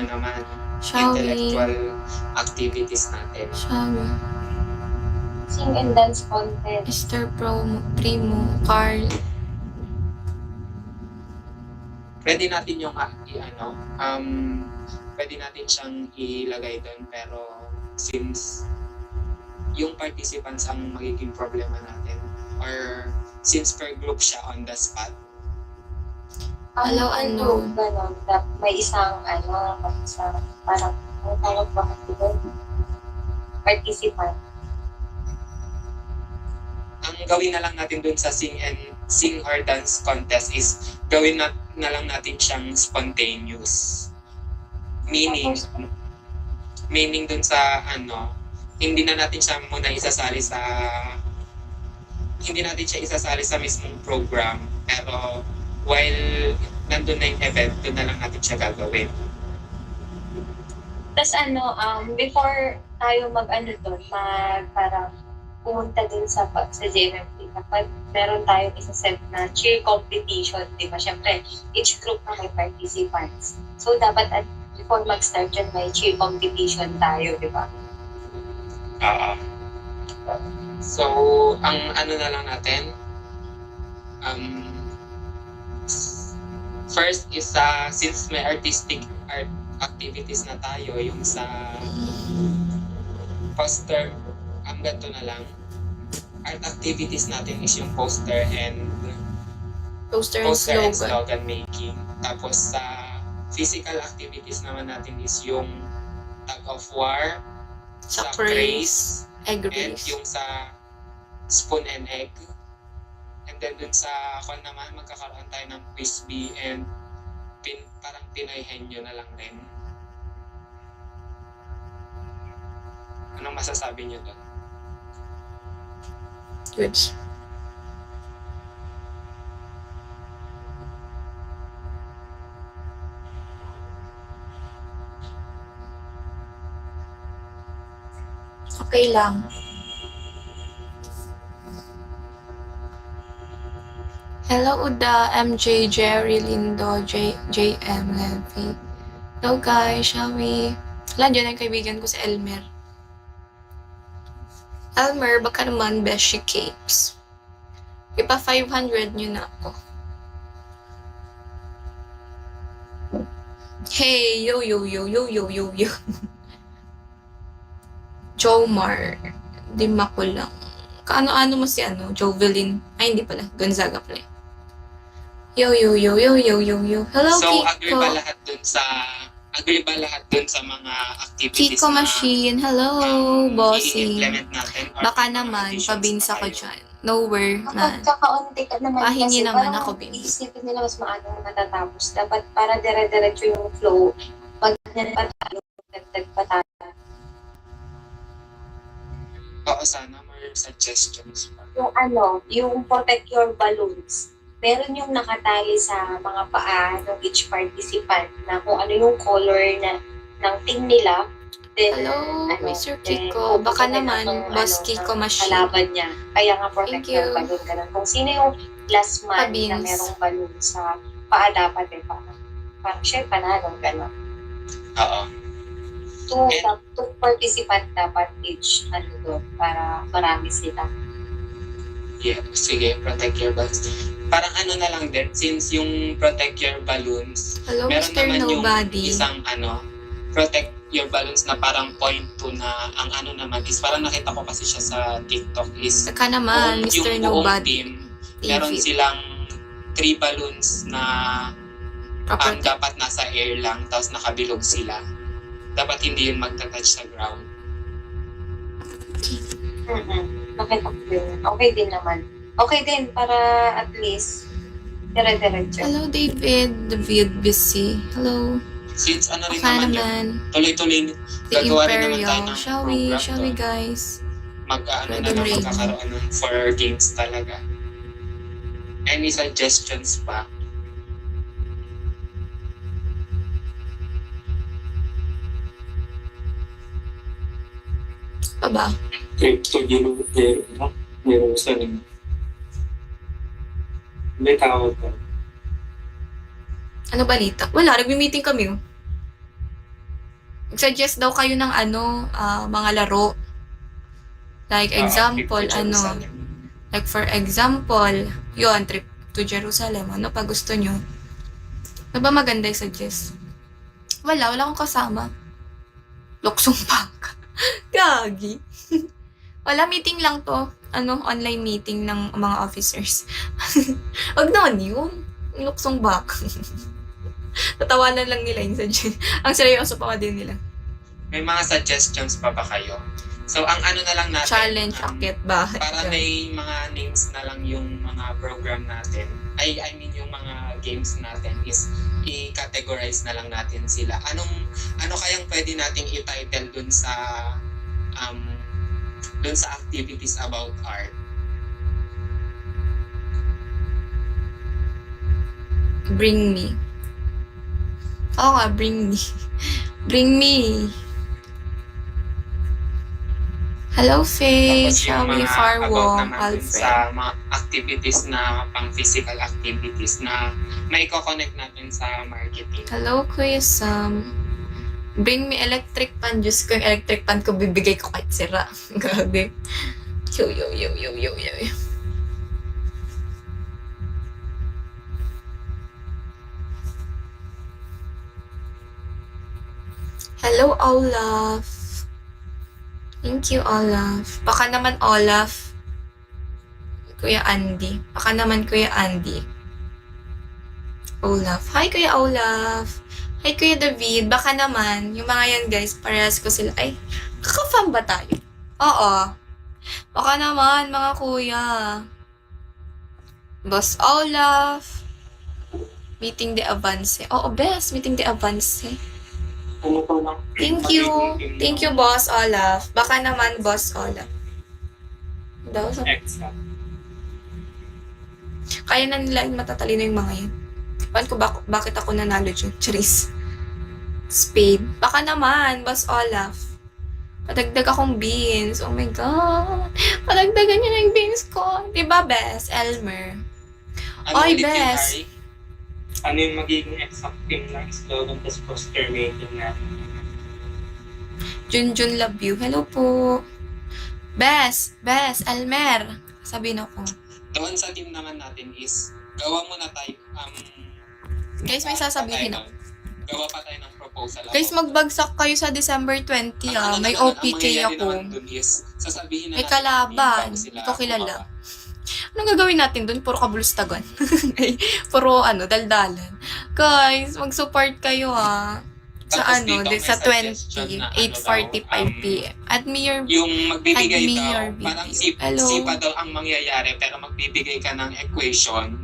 naman, Shall we? intellectual activities natin. Shall we? Sing and dance contest. Mr. Primo, Carl. Pwede natin yung pwede natin siyang ilagay doon, pero since yung participants ang magiging problema natin, or since per group siya on the spot, Hello, unknown. Ganon, may isang, parang, tawag ba doon? Participant. ang gawin na lang natin doon sa sing or dance contest is gawin na lang natin siyang spontaneous. Meaning doon sa hindi natin siya isasali sa mismong program, pero while nandun na yung event, doon na lang natin siya gagawin. Tapos before tayo parang pumunta din sa JMMP, kapag meron tayong isa-set na cheer competition, di ba? Siyempre, each group na may participants. So, dapat before mag-start dyan, may cheer competition tayo, di ba? So, ang na lang natin, first is since may artistic art activities na tayo, yung sa poster, ang ganito na lang. Art activities natin is yung poster and slogan making. Tapos sa physical activities naman natin is yung tug of war, Sa race, egg and race. yung sa spoon and egg. And then dun sa naman, magkakaroon tayo ng quiz bee and parang Pinoy henyo na lang rin. Anong masasabi niyo doon? Goods. Okay lang. Hello, Uda, MJ, Jerry, Lindo, JM, Levy. Hello, guys. Shall we? Wala, dyan ang kaibigan ko si Elmer. Elmer, baka naman Beshi Capes. Ipa 500 nyo na ako. Hey, yo. Jomar. Di makulang. Kaano-ano mo si Jovelyn. Ay, hindi pala. Gonzaga pala. Yo. Hello, So, Kiko. agree ba lahat dun sa mga activities Kiko Machine. Hello, bossy. i-implement natin? Or Baka naman, additions pabinsa pa ko kayo? dyan. Nowhere, man. Kapag kakaunti ka naman Pahingi kasi, naman parang ako, Bing. iisipin nila mas maagang matatapos. Dapat para dire-diretso yung flow. Pag nanpatalo, dagdag pa tayo. Oo, sana more suggestions pa. Yung protect your balloons. Meron yung nakatali sa mga paa ng each participant na kung ano yung color ng team nila. Then, Hello, Mr. then Kiko. Baka pupunin naman, ng, Boss Kiko ng Machine. kalaban niya. Kaya nga protect Thank you. your balloon ka lang. Kung sino yung last man na Pabins. merong balloon sa paa dapat parang siya panalo, gano'n. Oo. Two participant dapat each doon para marami sila. Yeah, sige, protect your balloons. Parang na lang din, since yung protect your balloons, Hello, meron Mr. naman Nobody. yung isang protect your balloons na parang point to na ang naman is parang nakita ko kasi siya sa TikTok is Saka naman, Mr. yung buong Nobody. team, meron TV. silang 3 balloons na Proper- dapat nasa air lang tapos nakabilog sila. Dapat hindi yun magta-touch sa ground. Nakita ko yun. Okay din naman. Okay din para at least dire-diretso. Hello, David busy. Hello. Since rin Okay naman yun, naman. tuloy-tuloy The gagawa rin naman tayo Imperial. ng Shall program we doon. guys? Magkakaroon for games talaga. Any suggestions pa? Pa ba? Crypto Jerusalem. May tawag ka. Ano balita? Wala, nagmi-meeting kami. Suggest daw kayo ng mga laro. Like example, Trip to Jerusalem. like for example, yun, trip to Jerusalem. Ano pa gusto nyo? Ano ba maganda i-suggest? Wala akong kasama. Luksong Park. Gagi. Wala, meeting lang to. Online meeting ng mga officers. Wag naman yun. Luksong Park. Tatawanan lang nila yung suggest. Ang seryoso pa din nila. May mga suggestions pa ba kayo? So, ang ano na lang natin, Challenge, akit bahay. para may mga names na lang yung mga program natin. I mean, yung mga games natin is i-categorize na lang natin sila. Ano kayang pwede nating i-title dun sa activities about art? Bring me. Oo nga, bring me. Bring me. Hello, Faye. Tapos Shall yung we mga far about walk, naman dun Alfred? sa mga activities na pang-physical activities na may connect natin sa marketing. Hello, Kuya Sam. Bring me electric pan. Diyos ko, yung electric pan ko, bibigay ko kahit sira. Grabe. Yo. Hello, Olaf. Thank you, Olaf. Baka naman, Olaf. Kuya Andy. Baka naman, Kuya Andy. Olaf. Hi, Kuya Olaf. Hi, Kuya David. Baka naman, yung mga yan, guys, parehas ko sila. Ay, kakafam ba tayo? Oo. Baka naman, mga kuya. Boss Olaf. Meeting de Avance. Oo, best. Meeting de Avance. Thank you. Thank you, Boss Olaf. Baka naman, Boss Olaf. Daw, so, kaya na nila yung matatalino yung mga yan. Paano ko bakit ako nanalo dyan? Charis. Spade. Baka naman, Boss Olaf. Padagdag akong beans. Oh my God. Padagdagan niyo na yung beans ko. Diba, Bes? Elmer. Oy, ulit yun, Bes. Harry? Ano yung magiging exact theme ng slogan tas poster making natin? Junjun love you. Hello po. Bes, Elmer. Sabihin ako. Doon sa team naman natin is, gawa muna tayo. Guys, may sasabihin ako. Gawa pa tayo ng proposal. Guys, magbagsak kayo sa December 20 ah. May OPK ako. Sasabihin na May natin kalaban. bago sila Hindi ko kilala. bumaba. Anong gagawin natin doon? Puro kabulustagan. Puro daldalan. Guys, mag-support kayo ha. Sa Tapos dito, may sa suggestion 20, na 8:45 p.m. Add me your Yung magbibigay Add me daw, your parang video. Hello. sipa daw ang mangyayari, pero magbibigay ka ng equation